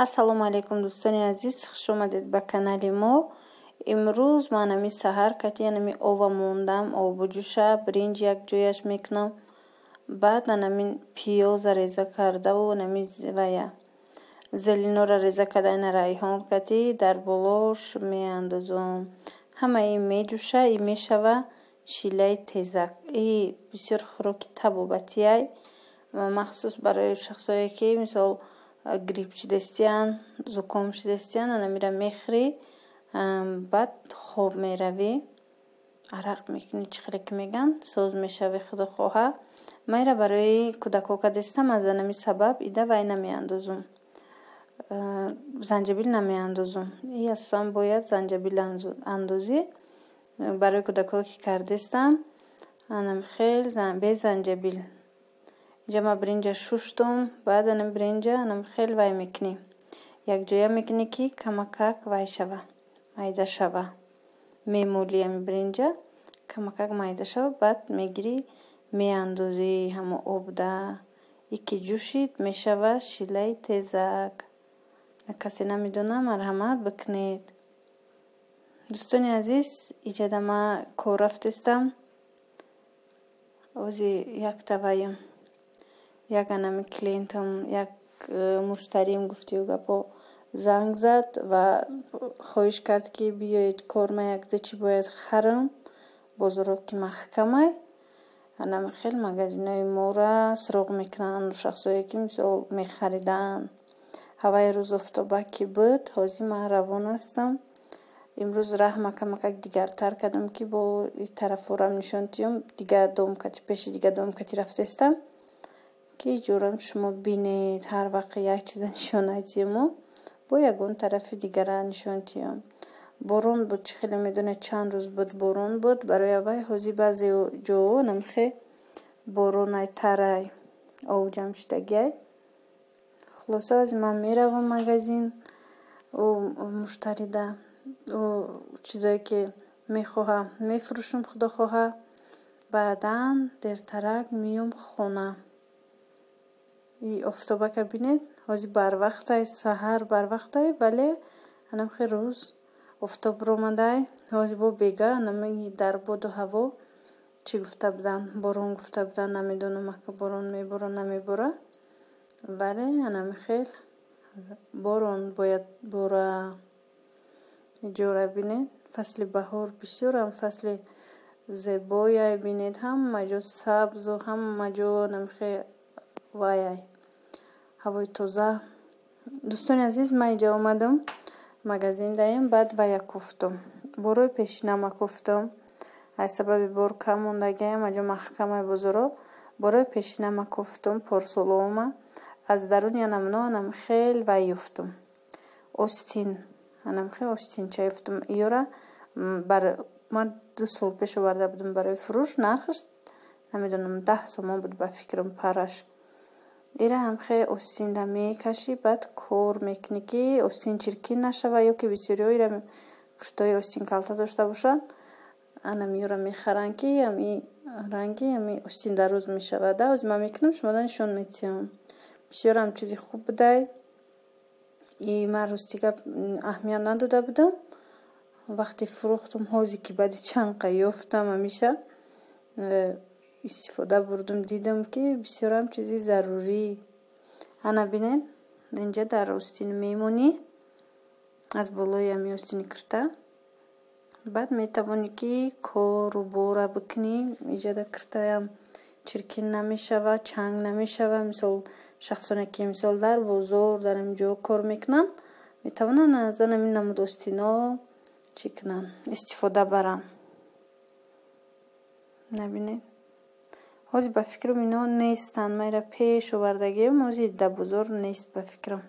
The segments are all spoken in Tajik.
Ассалому алайкум дӯстони азиз, хуш омадед ба канали мо. Имрӯз ман ами саҳар катиянами ова мондам, обу ҷӯша, бринҷ якҷояш мекунам. Баъд анамин пиёза реза кардаву нами вая зеленора реза карда ина райҳон кати дар болош меандозам. Ҳама ин меҷӯша, ин мешава шилаи тезак. И бисёр хӯроки табобатиай, махсус барои шахсое ки мисол грипп шидастиян, зуком шидастиян, анамира мехӯри, баъд хоб меравӣ, арақ мекунӣ, чӣ хеле ки меган, соз мешавӣ худохоҳа. Майра барои кӯдако кадестам аз анами сабаб ида вай намеандозам. Занҷабил намеандозам. И асосан бояд занҷабил андозӣ. Барои кӯдако ки кардестам, анам хел без занҷабил. Ҷама бринҷа шуштум, баъд анам бринҷа анам хел вай мекунӣ. Якҷоя мекунӣ ки камакак вай шава, майда шава. Мемолӣ ами бринҷа, камакак майда шава, баъд мегирӣ меандозӣ ҳамо обда. И ки ҷӯшид мешава шилаи тезак. Касе намедона, марҳамат бикунед. Дӯстони азиз, иҷада ман кор рафтестам. Ози якта ваям як анами клиентам, як муштарим гуфтию гапо занг зад ва хоҳиш кард ки биёед корма якда чӣ бояд харам бозоро ки маҳкамай. Анами хел магазинои мора суроғ мекунанд шахсое ки мисол мехаридан. Ҳаваи рӯз офтоба ки буд, ҳозир ман равон ҳастам. Имрӯз раҳма камакак дигартар кардам ки бо и тарафорам нишон диём, дига домкати пеши дига домкати рафтестам ки ҷорам шумо бинед, ҳар вақт як чиза нишон надиёмо, бо ягон тарафи дигара нишон диём. Борон буд, чӣ хеле медонед чанд рӯз буд борон буд, барои аввай ҳозир баъзе ҷоҳо намхе боронай тарай ов ҷамъшидагиай. Хулоса ҳозир ман меравам магазин, муштарида чизое ки мехоҳам мефурӯшам худохоҳа. Баъдан дертарак меём хона. И офтобака бинед, ҳозир барвақтай, саҳар барвақтай, вале анамхе рӯз офтоб ромадай, ҳозир бо бега анами дар боду ҳаво чӣ гуфта буданд, борон гуфта буданд, намедонам ака борон мебора намебора, вале анами хел борон бояд бора. ҷора бинед, фасли баҳор бисёрам фасли зебояй бинед, ҳама ҷо сабзу ҳама ҷо намхе ваяй ҳавои тоза. Дӯстони азиз, ман инҷа омадам магазин даем, баъд вая куфтам. Борои пешинама куфтам. Аз сабаби бор кам мондагиам, аҷо маҳкамаи бозоро. Борои пешинама куфтам, порсолома. Аз даруни анамно анам хел вай ёфтам. Остин, анам хел остинча ёфтам. Иёра ман 2 сол пеш оварда будам барои фурӯш. Нархаш намедонам 10 сомон буд ба фикрам параш. Ира ҳам хел остинда мекашӣ, баъд кор мекунӣ ки остин чиркин нашава, ё ки бисёриҳо ира куштаи остин калта дошта бошанд. Анамиёра мехаранд ки ами ранги ами остиндарӯз мешавад. Ҳозир ман мекунам, шумода нишон медиҳам. Бисёрам чизи хуб будай. И ман ростига аҳамият надода будам. Вақти фурӯхтам, ҳозир ки баъди чанд ёфтам, ҳамеша истифода бурдам, дидам ки бисёрам чизи зарурӣ. Ана бинед, инҷа дар остин мемонӣ, аз болои ами остини кирта. Баъд метавонӣ ки кору бора бикунӣ. Иҷада киртаям чиркин намешава, чанг намешава. Мисол шахсоне ки мисол дар бозор дар инҷо кор мекунанд, метавонанд аз анами намуд остино чӣ кунанд, истифода баранд. набинед, ҳозир ба фикрам ино нестанд. Майра пеш овардагиам, ҳозир дар бозор нест ба фикрам.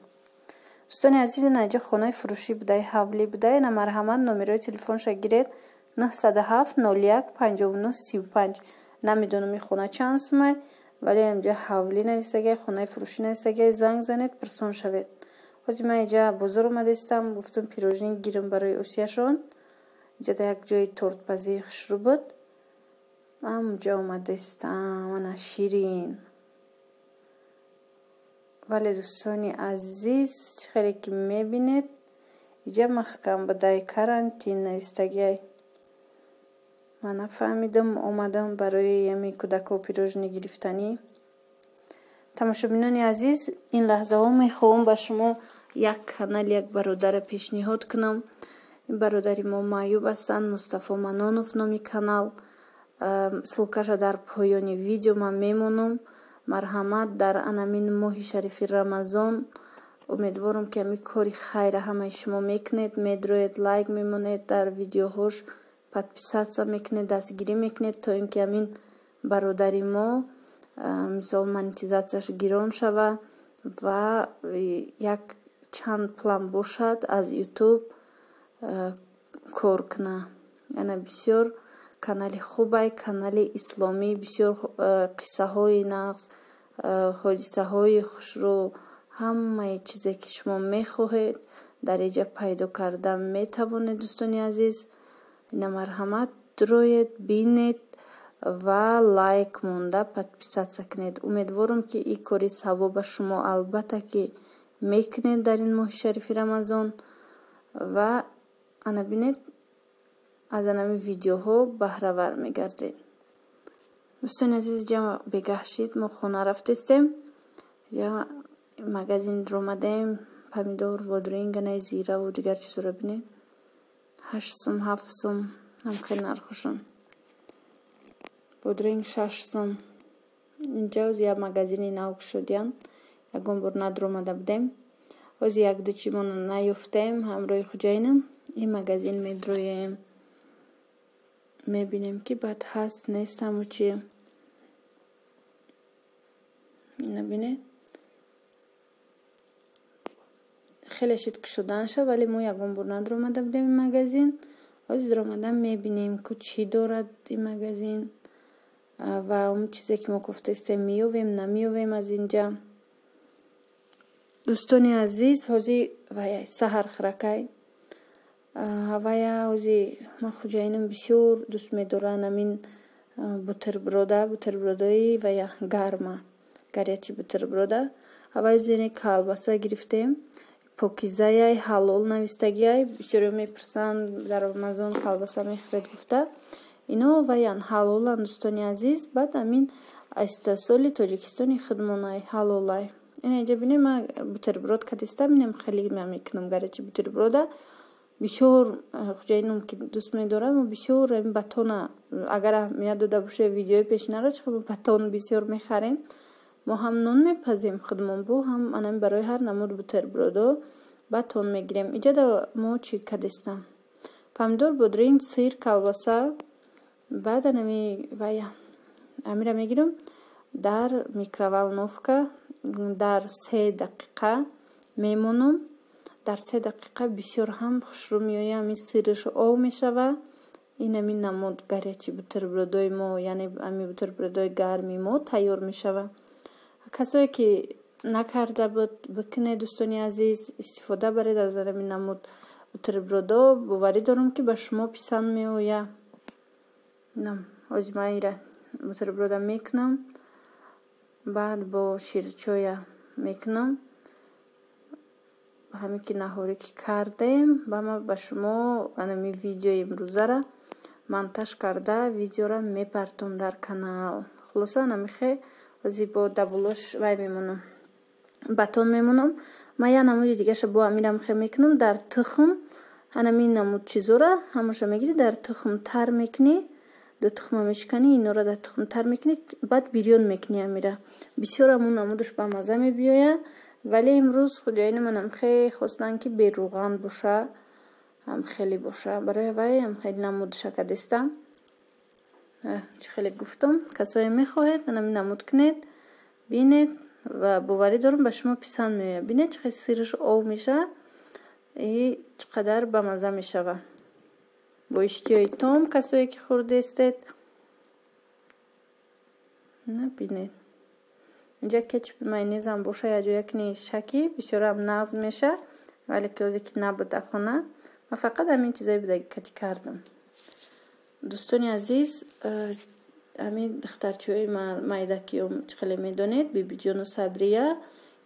дӯстони азиз, наҷа хонаи фурӯшӣ будай, ҳавлӣ будай. На марҳамат номерои телефонша гиред 907 01 59 35. Намедонам ин хона чанд сомай, вале инҷа ҳавлӣ нависагиай, хонаи фурӯшӣ нависагиай. Занг занед, пирсон шавед. ҳозир ман инҷа бозор омадастам, гуфтам пирожни гирам барои осияшон. инҷада як ҷои тортбазии хушрӯ буд. Амҷа омадастам, ана ширин. ولی دوستانی عزیز خیلی که میبینید اینجا محکم به دای کرانتین نویستگی من نفهمیدم اومدم برای یمی کودک و پیروژنی گرفتنی. تماشابینان عزیز این لحظه ها میخوام به شما یک کانال یک برادر پیشنهاد کنم. این برادری ما معیوب هستند، مصطفی منانوف نامی کانال. سلکش در پایان ویدیو من میمونم. مرحمت در انامین ماه شریف رمضان امیدوارم که همین کاری خیر همه شما میکنید، میدروید، لایک میمونید، در ویدیوهاش پادپیساسا میکنید، دستگیری میکنید تا اینکه همین برادری ما مثلا مانتیزاسیاش گیران شود و یک چند پلان باشد از یوتیوب کار کنه. یعنی بسیار کانال خوبه، کانال اسلامی، بسیار قصه های نقص، حادثه های خوشرو، همه چیزی که شما میخواهید در اینجا پیدا کردن میتوانید. دوستانی عزیز این مرحمت دروید، بینید و لایک مونده پادپیساسا کنید. امیدوارم که این کاری ثواب شما البته که میکنید در این ماه شریف رمضان و انا بینید از این ویدیوها بهره ور میگردید. دوستان عزیز جا بگشید ما خونه رفتیم یا مغازین رو آمدیم. پمیدور، بادرنگ، نه زیره و دیگر چیز رو بینید 8 سوم 7 سوم هم خیلی نرخشون. بادرنگ 6 سوم. اینجا از یک مغازین نو شدیم یکم بر ندر آمده بودیم. از یک دو چیمون نیفتیم همراه خوجاینم این مغازین میدرویم میبینیم که بد هست نیست همو چی نبینید خیلی شد که شدن شد ولی ما یکم بر ندر آمده بودیم این مغازین. از در آمدن میبینیم که چی دارد این مغازین و اون چیزی که ما گفته استیم میویم نمیویم از اینجا. دوستانی عزیز هازی وای سحر خرکای هوای هازی ما خوجاینم بسیار دوست میدارن همین بوتربرودایی و یا گرمه گریچی بوتربرودا. هوای زینی کالباسا گرفتیم پاکیزه ای حلال نویستگی ای بسیار میپرسند در آمازون کالباسا میخرید گفته اینا و یا حلال دوستانی عزیز. بعد همین استاسولی تاجیکستانی خدمانای حلالای اینجا بینیم من بوتربرود کدیستم اینم خیلی میکنم گریچی بوتربرودا بسیار خوجاینم که دوست میدارم و بسیار این باتون اگر میاد داده باشه ویدیو پیش نره چه باتون بسیار میخریم. ما هم نون میپزیم خودمون بو هم انم برای هر نمود بوتربرودو باتون میگیریم. اینجا در ما چی کدیستم پمیدور، بادرنگ، سیر، کالباسا. بعد انمی ویا امیره میگیرم در میکرووالنوفکا در 3 دقیقه میمونم. در 3 دقیقه بسیار هم خوشرو میآید. همین سیرش او میشود. این همین نمود گریچی بوتربرودای ما یعنی همین بوتربرودای گرمی ما تیار میشود. کسایی که نکرده بود بکنه دوستانی عزیز استفاده برید از همین نمود بوتربرودا. باوری دارم که به شما پسند میآید. نم از من ایره بوتربرودا میکنم بعد با شیرچای میکنم همین که نهاری که کردیم با ما به شما انمی ویدیو امروزه را منتج کرده ویدیو را میپرتم در کانال. خلاصا نمیخه ازی با دبولش وای میمونم باتون میمونم. ما یا نمود دیگه شو با امیرم خیلی میکنم در تخم همین نمود چیزو را همشو میگیری در تخم تر میکنی دو تخم میشکنی اینو را در تخم تر میکنی بعد بیریون میکنی امیره بسیار همون نمودش با مزه میبیاید. ولی امروز خوجاین منم خیلی خواستن که بی روغن باشه هم خیلی باشه برای وای هم خیلی نمودش کدیستم چه خیلی گفتم کسایی میخواهید منم نمود کنید بینید و باوری دارم به شما پسند میاد. بینید چه خیلی سیرش او میشه ای چقدر به مزه میشه با اشتیای تام کسایی که خورده استید نبینید. اینجا کچپ ماینیز هم باشه یا جو یک نیشکی بسیار هم نازم میشه ولی که اوزی که نبوده خونه من فقط همین چیزایی بوده کتی کردم. دوستانی عزیز همین دخترچوی مایدکی هم خیلی میدونید بی جان و صبریه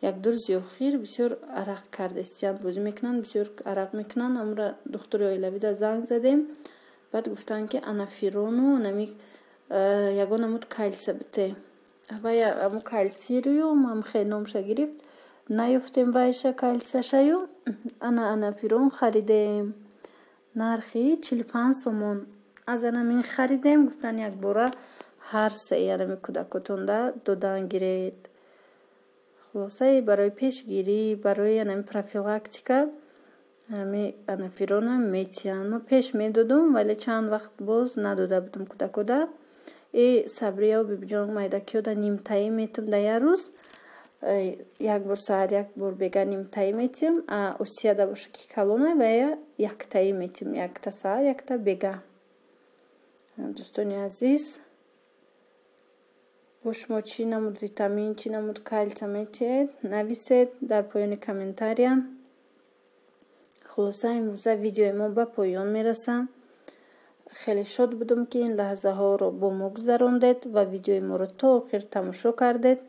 як дурз ё хир бисёр арақ карда истиан бозӣ мекунанд, бисёр арақ мекунанд. Амра духтури оилавида занг задем, баъд гуфтанд ки анафирону намик ягон амуд кальция бите. Авай аму кальцирую мам хеномша гирифт, наёфтем вайша кальцияшаю. Анафирон харидем, нархи 45 сомон. аз анамин харидем, гуфтан якбора ҳар сеи анами кӯдакотонда додан гиред. хулоса барои пешгирӣ, барои анами профилактика ами анафирона метиҳанд. мо пеш медодум, вале чанд вақт боз надода будум кӯдакода. сабрияу бибиҷон майдакиёда нимтаӣ метим да як рӯз, як бор саҳар, як бор бега нимтаӣ метим. усияда боша ки калона ва яктаӣ метим, якта саҳар, якта бега. дӯстони азиз, бо шумо чӣ намуд витамин, чӣ намуд кальция метиҳед, нависед дар поёни комментария. хулоса имрӯза видеои мо ба поён мерасад. хеле шод будам ки ин лаҳзаҳоро бо мо гузарондед ва видеои моро то охир тамошо кардед.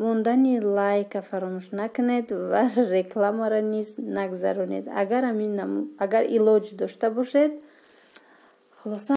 мондани лайка фаромӯш накунед ва рекламаро низ нагзаронед, агар илоҷ дошта бошед. хулоса